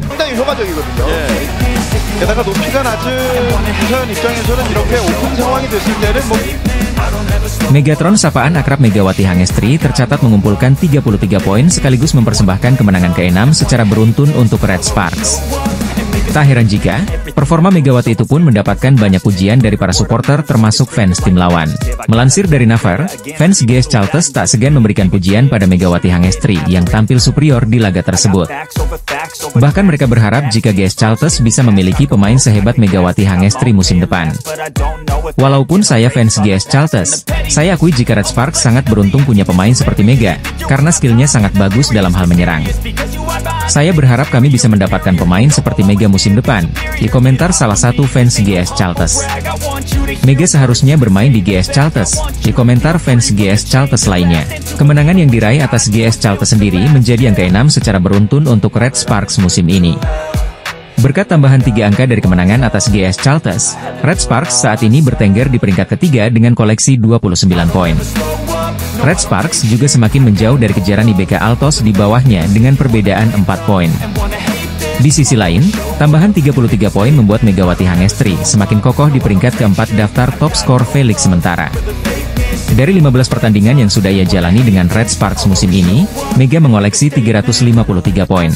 상당히 효과적이거든요. 게다가 높이가 낮은 유서연 입장에서는 이렇게 오픈 상황이 됐을 때는 뭐 Megatron sapaan akrab Megawati Hangestri tercatat mengumpulkan 33 poin sekaligus mempersembahkan kemenangan ke-6 secara beruntun untuk Red Sparks. Tak heran jika performa Megawati itu pun mendapatkan banyak pujian dari para supporter termasuk fans tim lawan. Melansir dari Naver, fans GS Chalters tak segan memberikan pujian pada Megawati Hangestri yang tampil superior di laga tersebut. Bahkan mereka berharap jika GS Chalters bisa memiliki pemain sehebat Megawati Hangestri musim depan. Walaupun saya fans GS Chalters, saya akui jika Red Sparks sangat beruntung punya pemain seperti Mega, karena skillnya sangat bagus dalam hal menyerang. Saya berharap kami bisa mendapatkan pemain seperti Mega musim depan, di komentar salah satu fans GS Chalters. Mega seharusnya bermain di GS Chalters, di komentar fans GS Chalters lainnya. Kemenangan yang diraih atas GS Chalters sendiri menjadi yang ke-6 secara beruntun untuk Red Sparks musim ini. Berkat tambahan 3 angka dari kemenangan atas GS Chalters, Red Sparks saat ini bertengger di peringkat ketiga dengan koleksi 29 poin. Red Sparks juga semakin menjauh dari kejaran IBK Altos di bawahnya dengan perbedaan 4 poin. Di sisi lain, tambahan 33 poin membuat Megawati Hangestri semakin kokoh di peringkat keempat daftar top skor Felix sementara. Dari 15 pertandingan yang sudah ia jalani dengan Red Sparks musim ini, Mega mengoleksi 353 poin.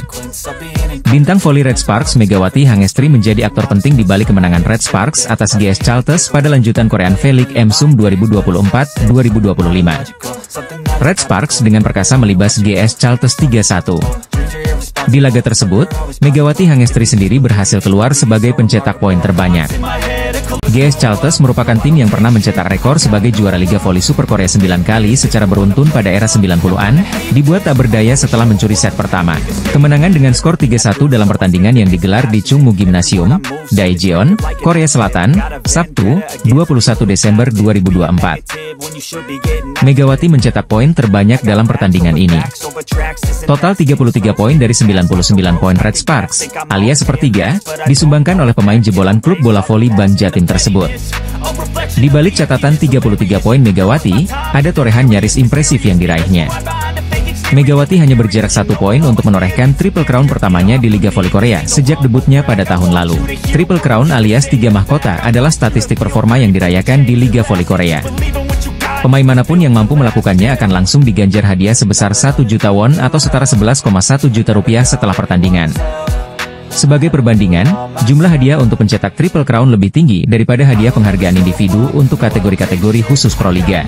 Bintang voli Red Sparks Megawati Hangestri menjadi aktor penting di balik kemenangan Red Sparks atas GS Chalters pada lanjutan Korean Felix MSUM 2024-2025. Red Sparks dengan perkasa melibas GS Chalters 3-1. Di laga tersebut, Megawati Hangestri sendiri berhasil keluar sebagai pencetak poin terbanyak. GS Chalters merupakan tim yang pernah mencetak rekor sebagai juara Liga Voli Super Korea 9 kali secara beruntun pada era 90-an, dibuat tak berdaya setelah mencuri set pertama. Kemenangan dengan skor 3-1 dalam pertandingan yang digelar di Chungmu Gymnasium, Daejeon, Korea Selatan, Sabtu, 21 Desember 2024. Megawati mencetak poin terbanyak dalam pertandingan ini. Total 33 poin dari 99 poin Red Sparks, alias sepertiga, disumbangkan oleh pemain jebolan klub bola voli Ban Jatim tersebut. Di balik catatan 33 poin Megawati, ada torehan nyaris impresif yang diraihnya. Megawati hanya berjarak 1 poin untuk menorehkan Triple Crown pertamanya di Liga Voli Korea sejak debutnya pada tahun lalu. Triple Crown alias 3 mahkota adalah statistik performa yang dirayakan di Liga Voli Korea. Pemain manapun yang mampu melakukannya akan langsung diganjar hadiah sebesar 1 juta won atau setara 11,1 juta rupiah setelah pertandingan. Sebagai perbandingan, jumlah hadiah untuk pencetak Triple Crown lebih tinggi daripada hadiah penghargaan individu untuk kategori-kategori khusus Pro Liga.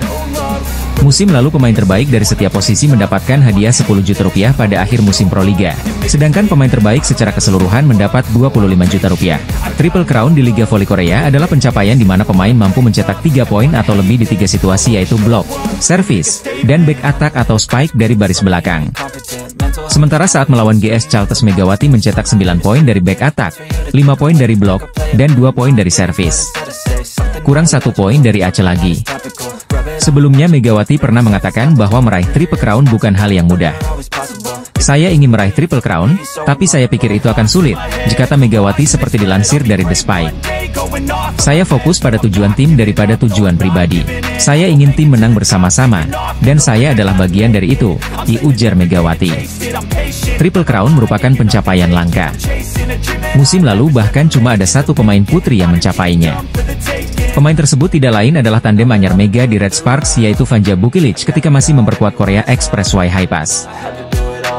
Musim lalu pemain terbaik dari setiap posisi mendapatkan hadiah 10 juta rupiah pada akhir musim Pro Liga. Sedangkan pemain terbaik secara keseluruhan mendapat 25 juta rupiah. Triple Crown di Liga Voli Korea adalah pencapaian di mana pemain mampu mencetak 3 poin atau lebih di 3 situasi yaitu blok, service, dan back attack atau spike dari baris belakang. Sementara saat melawan GS Chalters Megawati mencetak 9 poin dari back attack, 5 poin dari blok, dan 2 poin dari service. Kurang 1 poin dari Aceh lagi. Sebelumnya Megawati pernah mengatakan bahwa meraih Triple Crown bukan hal yang mudah. Saya ingin meraih Triple Crown, tapi saya pikir itu akan sulit, kata Megawati seperti dilansir dari The Spike. Saya fokus pada tujuan tim daripada tujuan pribadi. Saya ingin tim menang bersama-sama, dan saya adalah bagian dari itu, ujar Megawati. Triple Crown merupakan pencapaian langka. Musim lalu bahkan cuma ada 1 pemain putri yang mencapainya. Pemain tersebut tidak lain adalah tandem anyar Mega di Red Sparks yaitu Vanja Bukilic ketika masih memperkuat Korea Expressway High Pass.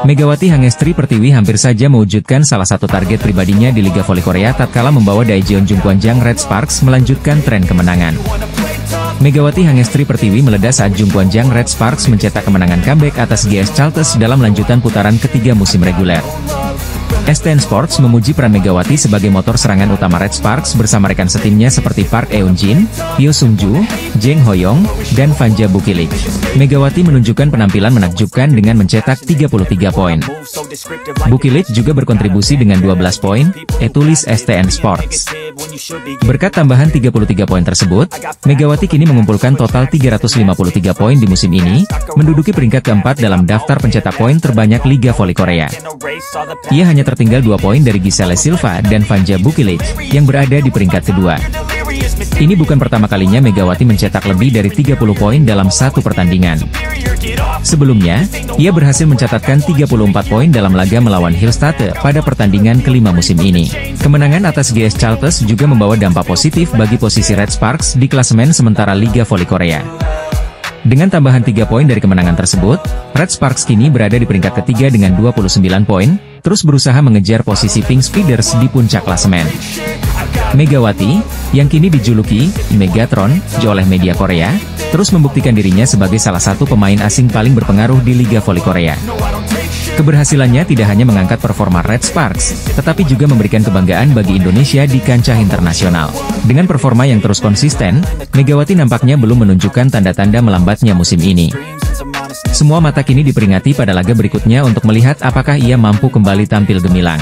Megawati Hangestri Pertiwi hampir saja mewujudkan salah satu target pribadinya di Liga Voli Korea tatkala membawa Daejeon Jungkwanjang Red Sparks melanjutkan tren kemenangan. Megawati Hangestri Pertiwi meledak saat Jungkwanjang Red Sparks mencetak kemenangan comeback atas GS Chalters dalam lanjutan putaran ketiga musim reguler. STN Sports memuji peran Megawati sebagai motor serangan utama Red Sparks bersama rekan setimnya seperti Park Eun-jin, Hyo Sung-ju, Jang Ho-young, dan Vanja Bukilic. Megawati menunjukkan penampilan menakjubkan dengan mencetak 33 poin. Bukilic juga berkontribusi dengan 12 poin, tulis STN Sports. Berkat tambahan 33 poin tersebut, Megawati kini mengumpulkan total 353 poin di musim ini, menduduki peringkat keempat dalam daftar pencetak poin terbanyak Liga Voli Korea. Ia hanya tertinggal tertinggal 2 poin dari Giselle Silva dan Vanja Bukilic, yang berada di peringkat kedua. Ini bukan pertama kalinya Megawati mencetak lebih dari 30 poin dalam satu pertandingan. Sebelumnya, ia berhasil mencatatkan 34 poin dalam laga melawan Hillstate pada pertandingan kelima musim ini. Kemenangan atas GS Chalters juga membawa dampak positif bagi posisi Red Sparks di klasemen sementara Liga Voli Korea. Dengan tambahan 3 poin dari kemenangan tersebut, Red Sparks kini berada di peringkat ketiga dengan 29 poin, terus berusaha mengejar posisi Pink Speeders di puncak klasemen. Megawati, yang kini dijuluki Megatron oleh media Korea, terus membuktikan dirinya sebagai salah satu pemain asing paling berpengaruh di Liga Voli Korea. Keberhasilannya tidak hanya mengangkat performa Red Sparks, tetapi juga memberikan kebanggaan bagi Indonesia di kancah internasional. Dengan performa yang terus konsisten, Megawati nampaknya belum menunjukkan tanda-tanda melambatnya musim ini. Semua mata kini diperingati pada laga berikutnya untuk melihat apakah ia mampu kembali tampil gemilang.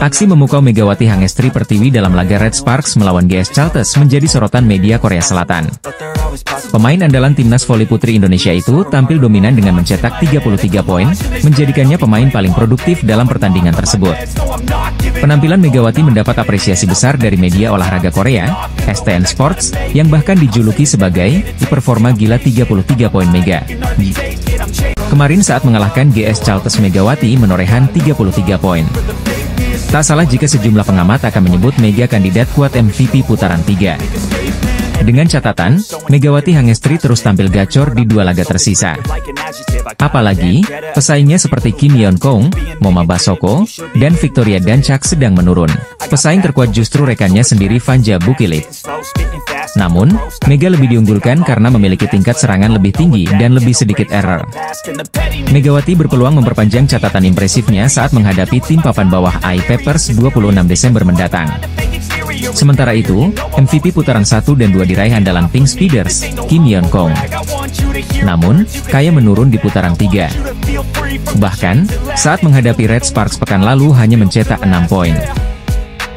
Aksi memukau Megawati Hangestri Pertiwi dalam laga Red Sparks melawan GS Chalters menjadi sorotan media Korea Selatan. Pemain andalan timnas voli putri Indonesia itu tampil dominan dengan mencetak 33 poin, menjadikannya pemain paling produktif dalam pertandingan tersebut. Penampilan Megawati mendapat apresiasi besar dari media olahraga Korea, STN Sports, yang bahkan dijuluki sebagai performa gila 33 poin Mega. Kemarin saat mengalahkan GS Chalters, Megawati menorehan 33 poin. Tak salah jika sejumlah pengamat akan menyebut Mega kandidat kuat MVP putaran 3. Dengan catatan, Megawati Hangestri terus tampil gacor di 2 laga tersisa. Apalagi, pesaingnya seperti Kim Yeon Kong, Moma Basoko, dan Victoria Dancak sedang menurun. Pesaing terkuat justru rekannya sendiri Vanja Bukilic. Namun, Mega lebih diunggulkan karena memiliki tingkat serangan lebih tinggi dan lebih sedikit error. Megawati berpeluang memperpanjang catatan impresifnya saat menghadapi tim papan bawah I-Papers 26 Desember mendatang. Sementara itu, MVP putaran 1 dan 2 diraih andalan Pink Speeders, Kim Yeon Kong. Namun, Kaya menurun di putaran 3. Bahkan, saat menghadapi Red Sparks pekan lalu hanya mencetak 6 poin.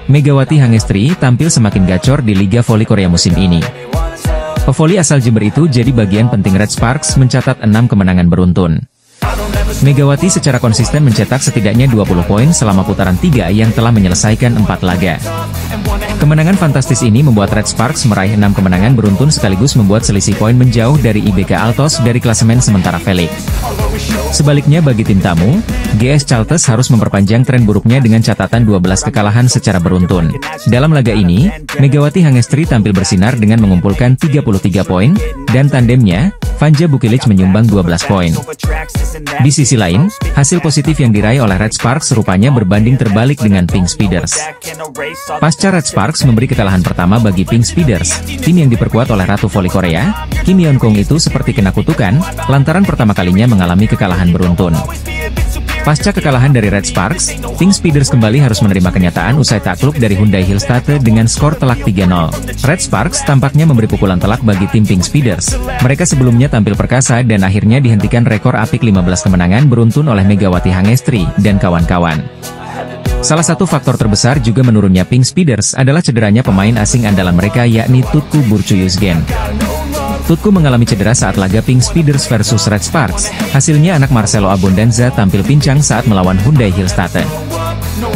Megawati Hangestri tampil semakin gacor di Liga Voli Korea musim ini. Pevoli asal Jember itu jadi bagian penting Red Sparks mencatat 6 kemenangan beruntun. Megawati secara konsisten mencetak setidaknya 20 poin selama putaran 3 yang telah menyelesaikan 4 laga. Kemenangan fantastis ini membuat Red Sparks meraih 6 kemenangan beruntun sekaligus membuat selisih poin menjauh dari IBK Altos dari klasemen sementara Felix. Sebaliknya bagi tim tamu, GS Chalters harus memperpanjang tren buruknya dengan catatan 12 kekalahan secara beruntun. Dalam laga ini, Megawati Hangestri tampil bersinar dengan mengumpulkan 33 poin, dan tandemnya, Vanja Bukilic menyumbang 12 poin. Di sisi lain, hasil positif yang diraih oleh Red Sparks rupanya berbanding terbalik dengan Pink Speeders. Pasca Red Sparks memberi kekalahan pertama bagi Pink Speeders, tim yang diperkuat oleh Ratu Voli Korea, Kim Yeon Kong itu seperti kena kutukan, lantaran pertama kalinya mengalami kekalahan beruntun. Pasca kekalahan dari Red Sparks, Pink Speeders kembali harus menerima kenyataan usai takluk dari Hyundai Hillstate dengan skor telak 3-0. Red Sparks tampaknya memberi pukulan telak bagi tim Pink Speeders. Mereka sebelumnya tampil perkasa dan akhirnya dihentikan rekor apik 15 kemenangan beruntun oleh Megawati Hangestri dan kawan-kawan. Salah satu faktor terbesar juga menurunnya Pink Speeders adalah cederanya pemain asing andalan mereka yakni Tutku Burcu-Yuzgen. Tutku mengalami cedera saat laga Pink Speeders versus Red Sparks. Hasilnya anak Marcelo Abondanza tampil pincang saat melawan Hyundai Hillstate.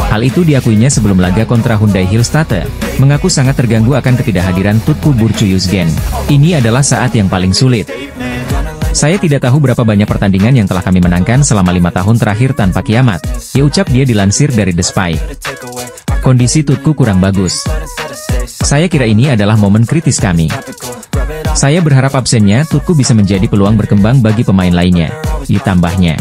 Hal itu diakuinya sebelum laga kontra Hyundai Hillstate, mengaku sangat terganggu akan ketidakhadiran Tutku Burcu-Yuzgen. Ini adalah saat yang paling sulit. Saya tidak tahu berapa banyak pertandingan yang telah kami menangkan selama 5 tahun terakhir tanpa kiamat, ya ucap dia dilansir dari The Spy. Kondisi Tutku kurang bagus. Saya kira ini adalah momen kritis kami. Saya berharap absennya Tutku bisa menjadi peluang berkembang bagi pemain lainnya, ditambahnya.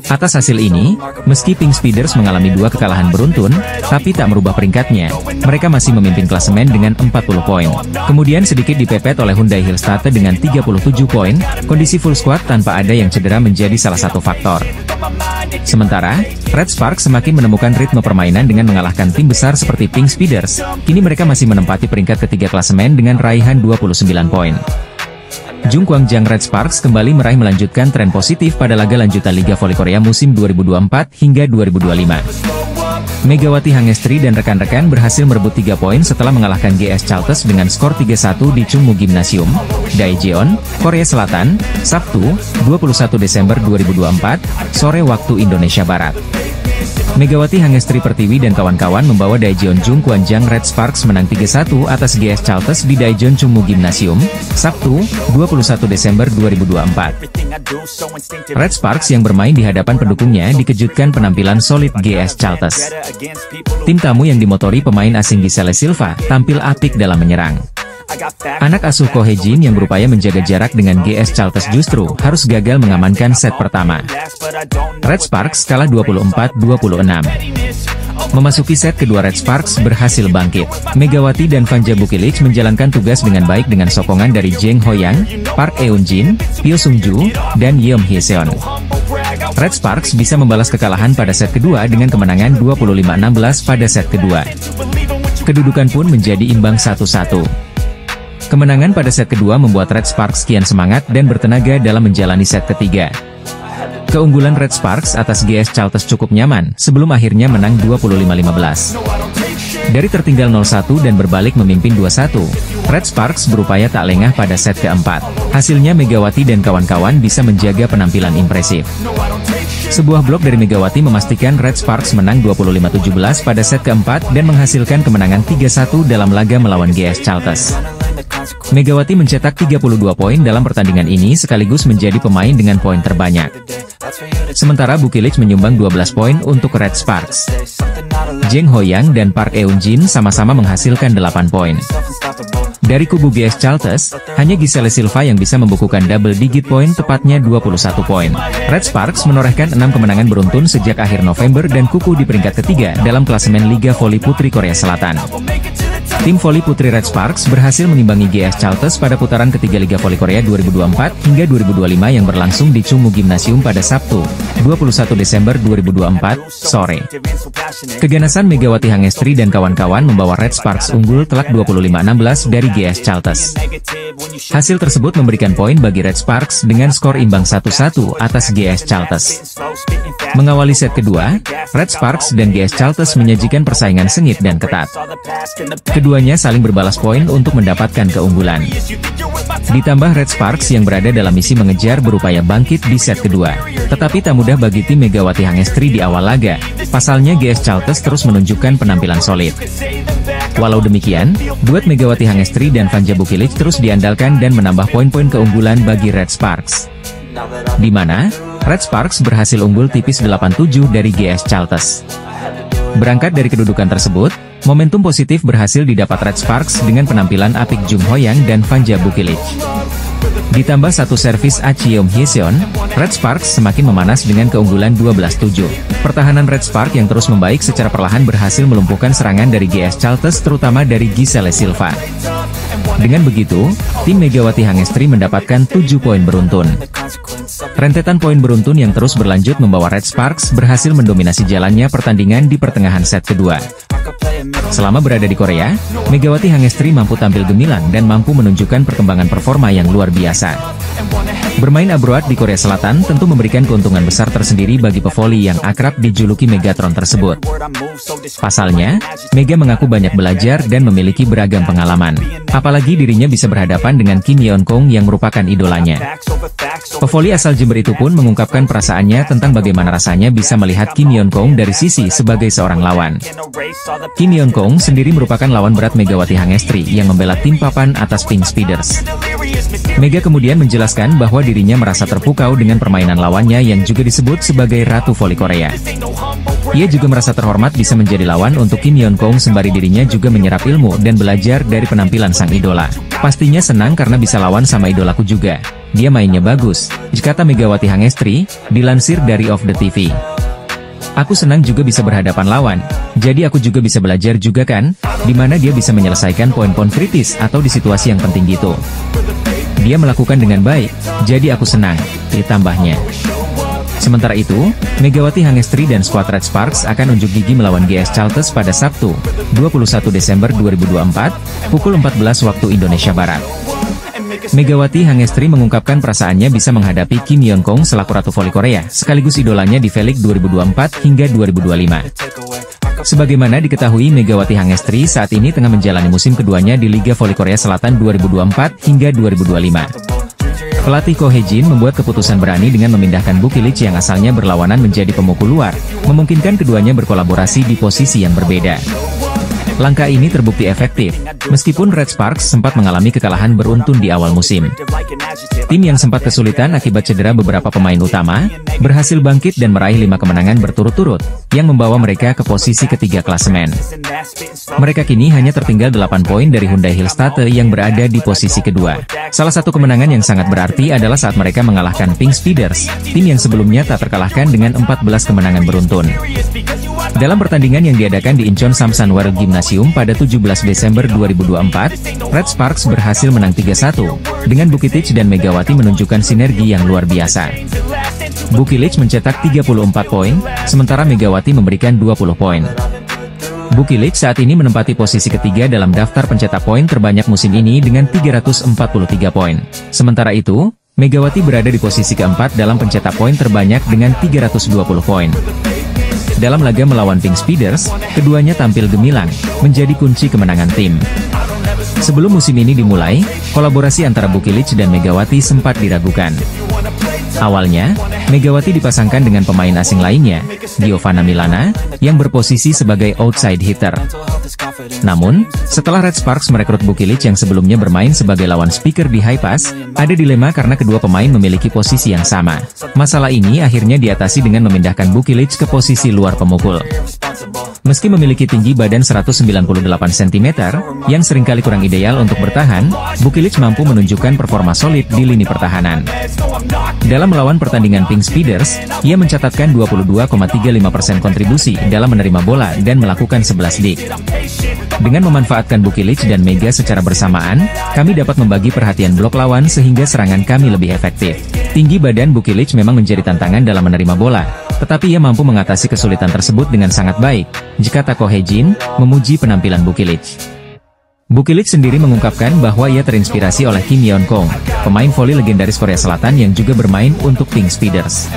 Atas hasil ini, meski Pink Speeders mengalami 2 kekalahan beruntun, tapi tak merubah peringkatnya. Mereka masih memimpin klasemen dengan 40 poin. Kemudian sedikit dipepet oleh Hyundai Hillstate dengan 37 poin, kondisi full squad tanpa ada yang cedera menjadi salah satu faktor. Sementara, Red Sparks semakin menemukan ritme permainan dengan mengalahkan tim besar seperti Pink Speeders. Kini mereka masih menempati peringkat ketiga klasemen dengan raihan 29 poin. Jung Kwang-jang Red Sparks kembali meraih melanjutkan tren positif pada laga lanjutan Liga Voli Korea musim 2024 hingga 2025. Megawati Hangestri dan rekan-rekan berhasil merebut 3 poin setelah mengalahkan GS Chalters dengan skor 3-1 di Chungmu Gymnasium, Daejeon, Korea Selatan, Sabtu, 21 Desember 2024, sore waktu Indonesia Barat. Megawati Hangestri Pertiwi dan kawan-kawan membawa Daejeon Jung Kwanjang Red Sparks menang 3-1 atas GS Chalters di Daejeon Chungmu Gymnasium, Sabtu, 21 Desember 2024. Red Sparks yang bermain di hadapan pendukungnya dikejutkan penampilan solid GS Chalters. Tim tamu yang dimotori pemain asing Giselle Silva tampil apik dalam menyerang. Anak asuh Ko Hye-jin yang berupaya menjaga jarak dengan GS Chalters justru harus gagal mengamankan set pertama. Red Sparks kalah 24-26. Memasuki set kedua, Red Sparks berhasil bangkit. Megawati dan Vanja Bukilic menjalankan tugas dengan baik dengan sokongan dari Jeng Hoyang, Park Eun-jin, Pyo Sung-ju, dan Yeom Hye-seon. Red Sparks bisa membalas kekalahan pada set kedua dengan kemenangan 25-16 pada set kedua. Kedudukan pun menjadi imbang 1-1. Kemenangan pada set kedua membuat Red Sparks kian semangat dan bertenaga dalam menjalani set ketiga. Keunggulan Red Sparks atas GS Chalters cukup nyaman sebelum akhirnya menang 25-15. Dari tertinggal 0-1 dan berbalik memimpin 2-1, Red Sparks berupaya tak lengah pada set keempat. Hasilnya Megawati dan kawan-kawan bisa menjaga penampilan impresif. Sebuah blok dari Megawati memastikan Red Sparks menang 25-17 pada set keempat dan menghasilkan kemenangan 3-1 dalam laga melawan GS Chalters. Megawati mencetak 32 poin dalam pertandingan ini sekaligus menjadi pemain dengan poin terbanyak. Sementara Bukilic menyumbang 12 poin untuk Red Sparks. Jeng Hoyang dan Park Eun-jin sama-sama menghasilkan 8 poin. Dari kubu GS Chalters, hanya Giselle Silva yang bisa membukukan double digit poin, tepatnya 21 poin. Red Sparks menorehkan 6 kemenangan beruntun sejak akhir November dan kukuh di peringkat ketiga dalam klasemen Liga Voli Putri Korea Selatan. Tim voli putri Red Sparks berhasil mengimbangi GS Chalters pada putaran ketiga Liga Voli Korea 2024 hingga 2025 yang berlangsung di Chungmu Gymnasium pada Sabtu, 21 Desember 2024, sore. Keganasan Megawati Hangestri dan kawan-kawan membawa Red Sparks unggul telak 25-16 dari GS Chalters. Hasil tersebut memberikan poin bagi Red Sparks dengan skor imbang 1-1 atas GS Chalters. Mengawali set kedua, Red Sparks dan GS Chalters menyajikan persaingan sengit dan ketat. Keduanya saling berbalas poin untuk mendapatkan keunggulan. Ditambah Red Sparks yang berada dalam misi mengejar berupaya bangkit di set kedua. Tetapi tak mudah bagi tim Megawati Hangestri di awal laga. Pasalnya GS Chalters terus menunjukkan penampilan solid. Walau demikian, duet Megawati Hangestri dan Vanja Bukilic terus diandalkan dan menambah poin-poin keunggulan bagi Red Sparks. Di mana, Red Sparks berhasil unggul tipis 8-7 dari GS Chalters. Berangkat dari kedudukan tersebut, momentum positif berhasil didapat Red Sparks dengan penampilan apik Jung Hoyang dan Vanja Bukilic. Ditambah satu servis Yeom Hye-seon, Red Sparks semakin memanas dengan keunggulan 12-7. Pertahanan Red Sparks yang terus membaik secara perlahan berhasil melumpuhkan serangan dari GS Chalters terutama dari Giselle Silva. Dengan begitu, tim Megawati Hangestri mendapatkan 7 poin beruntun. Rentetan poin beruntun yang terus berlanjut membawa Red Sparks berhasil mendominasi jalannya pertandingan di pertengahan set kedua. Selama berada di Korea, Megawati Hangestri mampu tampil gemilang dan mampu menunjukkan perkembangan performa yang luar biasa. Bermain abroad di Korea Selatan tentu memberikan keuntungan besar tersendiri bagi pevoli yang akrab dijuluki Megatron tersebut. Pasalnya, Mega mengaku banyak belajar dan memiliki beragam pengalaman. Apalagi dirinya bisa berhadapan dengan Kim Yeon-kong yang merupakan idolanya. Pevoli asal Jember itu pun mengungkapkan perasaannya tentang bagaimana rasanya bisa melihat Kim Yeon-kong dari sisi sebagai seorang lawan. Kim Yeon-kong sendiri merupakan lawan berat Megawati Hangestri yang membela tim papan atas Pink Speeders. Mega kemudian menjelaskan bahwa dirinya merasa terpukau dengan permainan lawannya yang juga disebut sebagai Ratu Voli Korea. Ia juga merasa terhormat bisa menjadi lawan untuk Kim Yeon-kong sembari dirinya juga menyerap ilmu dan belajar dari penampilan sang idola. Pastinya senang karena bisa lawan sama idolaku juga. Dia mainnya bagus, kata Megawati Hangestri, dilansir dari Off The TV. Aku senang juga bisa berhadapan lawan, jadi aku juga bisa belajar juga kan, dimana dia bisa menyelesaikan poin-poin kritis atau di situasi yang penting gitu. Dia melakukan dengan baik, jadi aku senang, ditambahnya. Sementara itu, Megawati Hangestri dan skuad Red Sparks akan unjuk gigi melawan GS Chalters pada Sabtu, 21 Desember 2024, pukul 14 waktu Indonesia Barat. Megawati Hangestri mengungkapkan perasaannya bisa menghadapi Kim Yeon-kong selaku Ratu Voli Korea, sekaligus idolanya di V-League 2024 hingga 2025. Sebagaimana diketahui, Megawati Hangestri saat ini tengah menjalani musim keduanya di Liga Voli Korea Selatan 2024 hingga 2025. Pelatih Ko Hye-jin membuat keputusan berani dengan memindahkan Bukilic yang asalnya berlawanan menjadi pemukul luar, memungkinkan keduanya berkolaborasi di posisi yang berbeda. Langkah ini terbukti efektif, meskipun Red Sparks sempat mengalami kekalahan beruntun di awal musim. Tim yang sempat kesulitan akibat cedera beberapa pemain utama, berhasil bangkit dan meraih 5 kemenangan berturut-turut, yang membawa mereka ke posisi ketiga klasemen. Mereka kini hanya tertinggal 8 poin dari Hyundai Hillstate yang berada di posisi kedua. Salah satu kemenangan yang sangat berarti adalah saat mereka mengalahkan Pink Speeders, tim yang sebelumnya tak terkalahkan dengan 14 kemenangan beruntun. Dalam pertandingan yang diadakan di Incheon Samsan World Gymnasium pada 17 Desember 2024, Red Sparks berhasil menang 3-1, dengan Bukilic dan Megawati menunjukkan sinergi yang luar biasa. Bukilic mencetak 34 poin, sementara Megawati memberikan 20 poin. Bukilic saat ini menempati posisi ketiga dalam daftar pencetak poin terbanyak musim ini dengan 343 poin. Sementara itu, Megawati berada di posisi keempat dalam pencetak poin terbanyak dengan 320 poin. Dalam laga melawan Pink Speeders, keduanya tampil gemilang, menjadi kunci kemenangan tim. Sebelum musim ini dimulai, kolaborasi antara Bukilic dan Megawati sempat diragukan. Awalnya, Megawati dipasangkan dengan pemain asing lainnya, Giovanna Milana, yang berposisi sebagai outside hitter. Namun, setelah Red Sparks merekrut Bukilic yang sebelumnya bermain sebagai lawan speaker di high pass, ada dilema karena kedua pemain memiliki posisi yang sama. Masalah ini akhirnya diatasi dengan memindahkan Bukilic ke posisi luar pemukul. Meski memiliki tinggi badan 198 cm, yang seringkali kurang ideal untuk bertahan, Bukilic mampu menunjukkan performa solid di lini pertahanan. Dalam melawan pertandingan Pink Speeders, ia mencatatkan 22,35% kontribusi dalam menerima bola dan melakukan 11 dik. Dengan memanfaatkan Bukilic dan Mega secara bersamaan, kami dapat membagi perhatian blok lawan sehingga serangan kami lebih efektif. Tinggi badan Bukilic memang menjadi tantangan dalam menerima bola, tetapi ia mampu mengatasi kesulitan tersebut dengan sangat baik, jika Tako Hejin memuji penampilan Bukilic. Bukilic sendiri mengungkapkan bahwa ia terinspirasi oleh Kim Yeon Kong, pemain voli legendaris Korea Selatan yang juga bermain untuk Pink Speeders.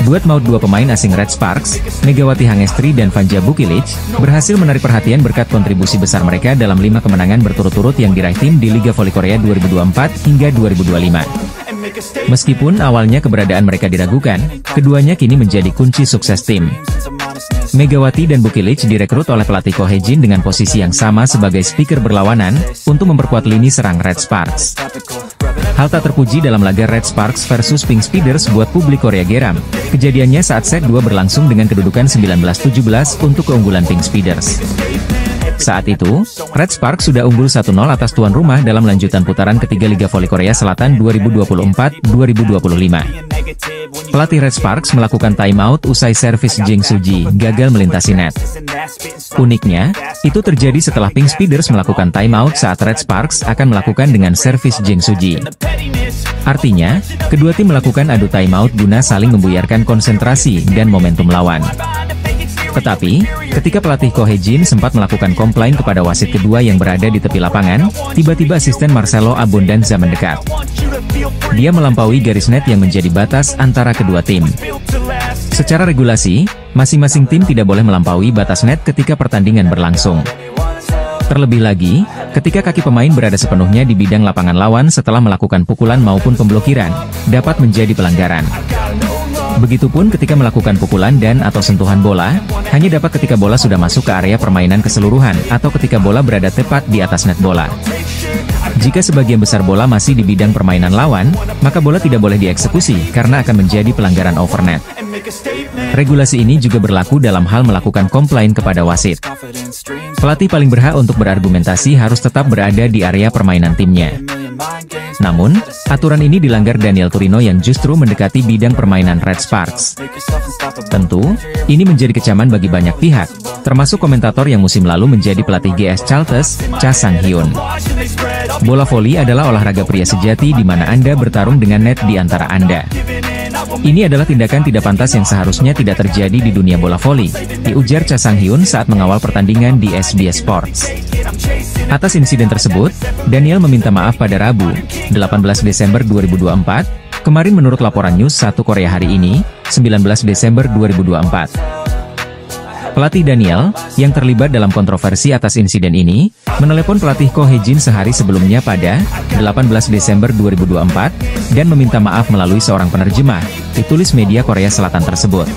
Duet maut dua pemain asing Red Sparks, Megawati Hangestri dan Vanja Bukilic, berhasil menarik perhatian berkat kontribusi besar mereka dalam 5 kemenangan berturut-turut yang diraih tim di Liga Voli Korea 2024 hingga 2025. Meskipun awalnya keberadaan mereka diragukan, keduanya kini menjadi kunci sukses tim. Megawati dan Bukilic direkrut oleh pelatih Ko Hejin dengan posisi yang sama sebagai speaker berlawanan, untuk memperkuat lini serang Red Sparks. Hal tak terpuji dalam laga Red Sparks versus Pink Speeders buat publik Korea geram. Kejadiannya saat set 2 berlangsung dengan kedudukan 19-17 untuk keunggulan Pink Speeders. Saat itu, Red Sparks sudah unggul 1-0 atas tuan rumah dalam lanjutan putaran ketiga Liga Voli Korea Selatan 2024-2025. Pelatih Red Sparks melakukan timeout usai servis Jeng Suji gagal melintasi net. Uniknya, itu terjadi setelah Pink Speeders melakukan timeout saat Red Sparks akan melakukan dengan servis Jeng Suji. Artinya, kedua tim melakukan adu timeout guna saling membuyarkan konsentrasi dan momentum lawan. Tetapi, ketika pelatih Ko Hejin sempat melakukan komplain kepada wasit kedua yang berada di tepi lapangan, tiba-tiba asisten Marcelo Abundanza mendekat. Dia melampaui garis net yang menjadi batas antara kedua tim. Secara regulasi, masing-masing tim tidak boleh melampaui batas net ketika pertandingan berlangsung. Terlebih lagi, ketika kaki pemain berada sepenuhnya di bidang lapangan lawan setelah melakukan pukulan maupun pemblokiran, dapat menjadi pelanggaran. Begitupun ketika melakukan pukulan dan atau sentuhan bola, hanya dapat ketika bola sudah masuk ke area permainan keseluruhan atau ketika bola berada tepat di atas net bola. Jika sebagian besar bola masih di bidang permainan lawan, maka bola tidak boleh dieksekusi karena akan menjadi pelanggaran overnet. Regulasi ini juga berlaku dalam hal melakukan komplain kepada wasit. Pelatih paling berhak untuk berargumentasi harus tetap berada di area permainan timnya. Namun, aturan ini dilanggar Daniel Turino yang justru mendekati bidang permainan Red Sparks. Tentu, ini menjadi kecaman bagi banyak pihak, termasuk komentator yang musim lalu menjadi pelatih GS Chalters, Cha Sang-hyun. Bola voli adalah olahraga pria sejati di mana Anda bertarung dengan net di antara Anda. Ini adalah tindakan tidak pantas yang seharusnya tidak terjadi di dunia bola voli, diujar Cha Sang-hyun saat mengawal pertandingan di SBS Sports. Atas insiden tersebut, Daniel meminta maaf pada Rabu, 18 Desember 2024, kemarin menurut laporan News 1 Korea hari ini, 19 Desember 2024. Pelatih Daniel, yang terlibat dalam kontroversi atas insiden ini, menelepon pelatih Ko Hye-jin sehari sebelumnya pada 18 Desember 2024, dan meminta maaf melalui seorang penerjemah, ditulis media Korea Selatan tersebut.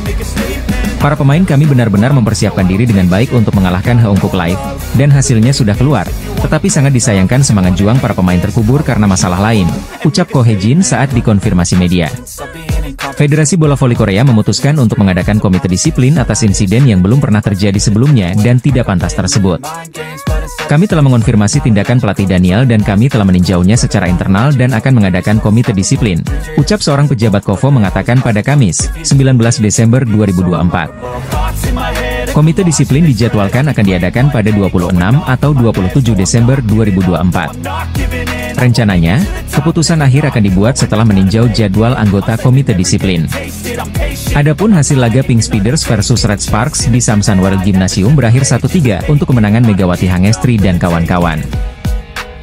Para pemain kami benar-benar mempersiapkan diri dengan baik untuk mengalahkan Heungkuk Live, dan hasilnya sudah keluar, tetapi sangat disayangkan semangat juang para pemain terkubur karena masalah lain, ucap Ko Hye-jin saat dikonfirmasi media. Federasi Bola Voli Korea memutuskan untuk mengadakan komite disiplin atas insiden yang belum pernah terjadi sebelumnya dan tidak pantas tersebut. Kami telah mengonfirmasi tindakan pelatih Daniel dan kami telah meninjaunya secara internal dan akan mengadakan komite disiplin, ucap seorang pejabat KOFO mengatakan pada Kamis, 19 Desember 2024. Komite disiplin dijadwalkan akan diadakan pada 26 atau 27 Desember 2024. Rencananya, keputusan akhir akan dibuat setelah meninjau jadwal anggota komite disiplin. Adapun hasil laga Pink Speeders versus Red Sparks di Samsan World Gymnasium berakhir 1-3 untuk kemenangan Megawati Hangestri dan kawan-kawan.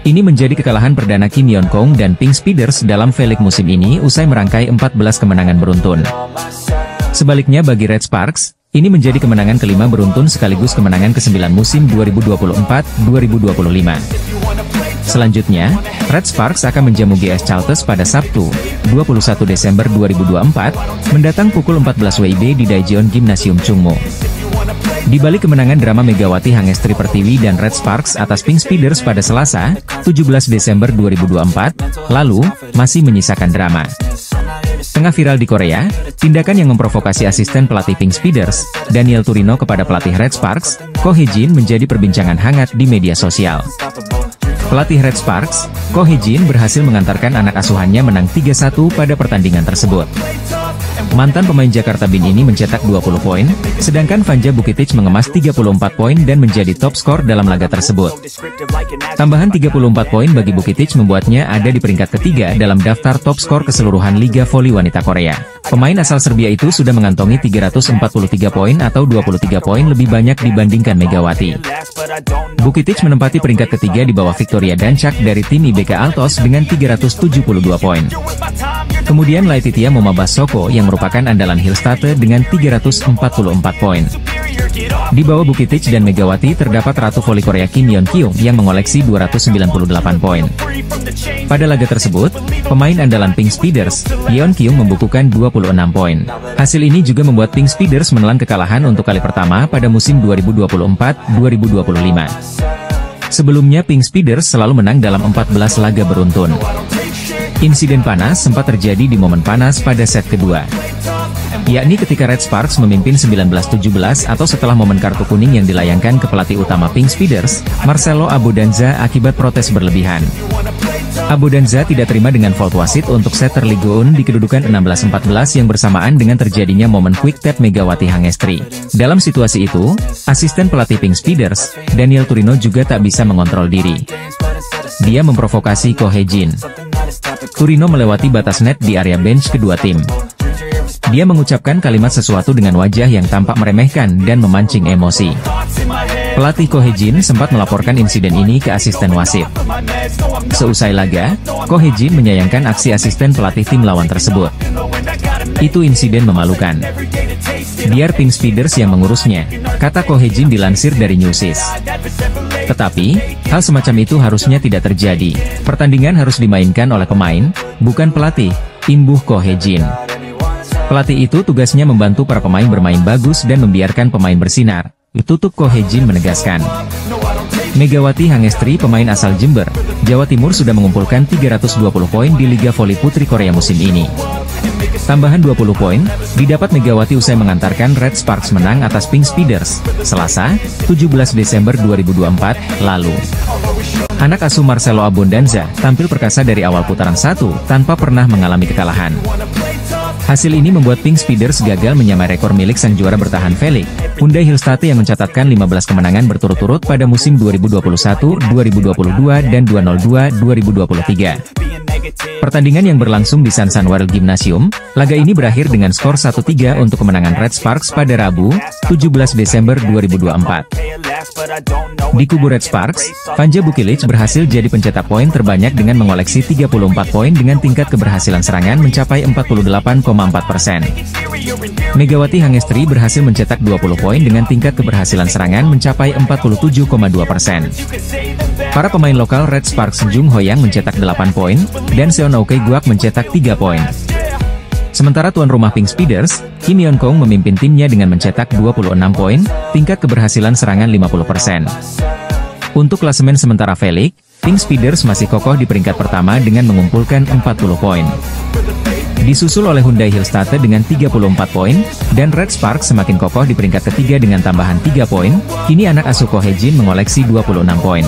Ini menjadi kekalahan perdana Kim Yeon-kong dan Pink Speeders dalam V-League musim ini usai merangkai 14 kemenangan beruntun. Sebaliknya bagi Red Sparks, ini menjadi kemenangan kelima beruntun sekaligus kemenangan ke-9 musim 2024-2025. Selanjutnya, Red Sparks akan menjamu GS Chalters pada Sabtu, 21 Desember 2024, mendatang pukul 14 WIB di Daejeon Gymnasium Chungmo. Di balik kemenangan drama Megawati Hangestri Pertiwi dan Red Sparks atas Pink Speeders pada Selasa, 17 Desember 2024, lalu, masih menyisakan drama. Tengah viral di Korea, tindakan yang memprovokasi asisten pelatih Pink Speeders, Daniel Turino kepada pelatih Red Sparks, Ko Hye-jin menjadi perbincangan hangat di media sosial. Pelatih Red Sparks, Ko Hye-jin berhasil mengantarkan anak asuhannya menang 3-1 pada pertandingan tersebut. Mantan pemain Jakarta Bin ini mencetak 20 poin, sedangkan Vanja Bukitic mengemas 34 poin dan menjadi top skor dalam laga tersebut. Tambahan 34 poin bagi Bukitic membuatnya ada di peringkat ketiga dalam daftar top skor keseluruhan Liga Voli Wanita Korea. Pemain asal Serbia itu sudah mengantongi 343 poin atau 23 poin lebih banyak dibandingkan Megawati. Bukitic menempati peringkat ketiga di bawah Victoria Dancak dari tim IBK Altos dengan 372 poin. Kemudian Laetitia Momabasoko yang merupakan andalan Hillstate dengan 344 poin. Di bawah Bukitic dan Megawati terdapat Ratu Voli Korea Kim Yeon-kyung yang mengoleksi 298 poin. Pada laga tersebut, pemain andalan Pink Speeders, Yeon-kyung membukukan 26 poin. Hasil ini juga membuat Pink Speeders menelan kekalahan untuk kali pertama pada musim 2024-2025. Sebelumnya Pink Speeders selalu menang dalam 14 laga beruntun. Insiden panas sempat terjadi di momen panas pada set kedua, yakni ketika Red Sparks memimpin 19-17 atau setelah momen kartu kuning yang dilayangkan ke pelatih utama Pink Speeders, Marcelo Abodanza akibat protes berlebihan. Abodanza tidak terima dengan fault wasit untuk setter Ligoon di kedudukan 16-14 yang bersamaan dengan terjadinya momen quick tap Megawati Hangestri. Dalam situasi itu, asisten pelatih Pink Speeders, Daniel Turino juga tak bisa mengontrol diri. Dia memprovokasi Ko Hye-jin. Turino melewati batas net di area bench kedua tim. Dia mengucapkan kalimat sesuatu dengan wajah yang tampak meremehkan dan memancing emosi. Pelatih Ko Hye-jin sempat melaporkan insiden ini ke asisten wasit. Seusai laga, Ko Hye-jin menyayangkan aksi asisten pelatih tim lawan tersebut. Itu insiden memalukan. Biar Pink Speeders yang mengurusnya, kata Ko Hye-jin dilansir dari Newsis. Tetapi, hal semacam itu harusnya tidak terjadi. Pertandingan harus dimainkan oleh pemain, bukan pelatih, imbuh Ko Hye-jin. Pelatih itu tugasnya membantu para pemain bermain bagus dan membiarkan pemain bersinar, tutup Ko Hye-jin menegaskan. Megawati Hangestri, pemain asal Jember, Jawa Timur sudah mengumpulkan 320 poin di Liga Voli Putri Korea musim ini. Tambahan 20 poin didapat Megawati usai mengantarkan Red Sparks menang atas Pink Speeders, Selasa, 17 Desember 2024, lalu. Anak asuh Marcelo Abodanza tampil perkasa dari awal putaran 1 tanpa pernah mengalami kekalahan. Hasil ini membuat Pink Speeders gagal menyamai rekor milik sang juara bertahan V-League, Hyundai Hillstate yang mencatatkan 15 kemenangan berturut-turut pada musim 2021, 2022, dan 2002-2023. Pertandingan yang berlangsung di Samsan World Gymnasium, laga ini berakhir dengan skor 1-3 untuk kemenangan Red Sparks pada Rabu, 17 Desember 2024. Di kubu Red Sparks, Vanja Bukilic berhasil jadi pencetak poin terbanyak dengan mengoleksi 34 poin dengan tingkat keberhasilan serangan mencapai 48,4%. Megawati Hangestri berhasil mencetak 20 poin dengan tingkat keberhasilan serangan mencapai 47,2%. Para pemain lokal Red Sparks Jung Hoyang mencetak 8 poin, dan Seonaoke Guak mencetak 3 poin. Sementara tuan rumah Pink Speeders, Kim Yeon Kong memimpin timnya dengan mencetak 26 poin, tingkat keberhasilan serangan 50%. Untuk klasemen sementara V-League, Pink Speeders masih kokoh di peringkat pertama dengan mengumpulkan 40 poin. Disusul oleh Hyundai Hillstate dengan 34 poin, dan Red Sparks semakin kokoh di peringkat ketiga dengan tambahan 3 poin, kini anak asuh Ko Hye Jin mengoleksi 26 poin.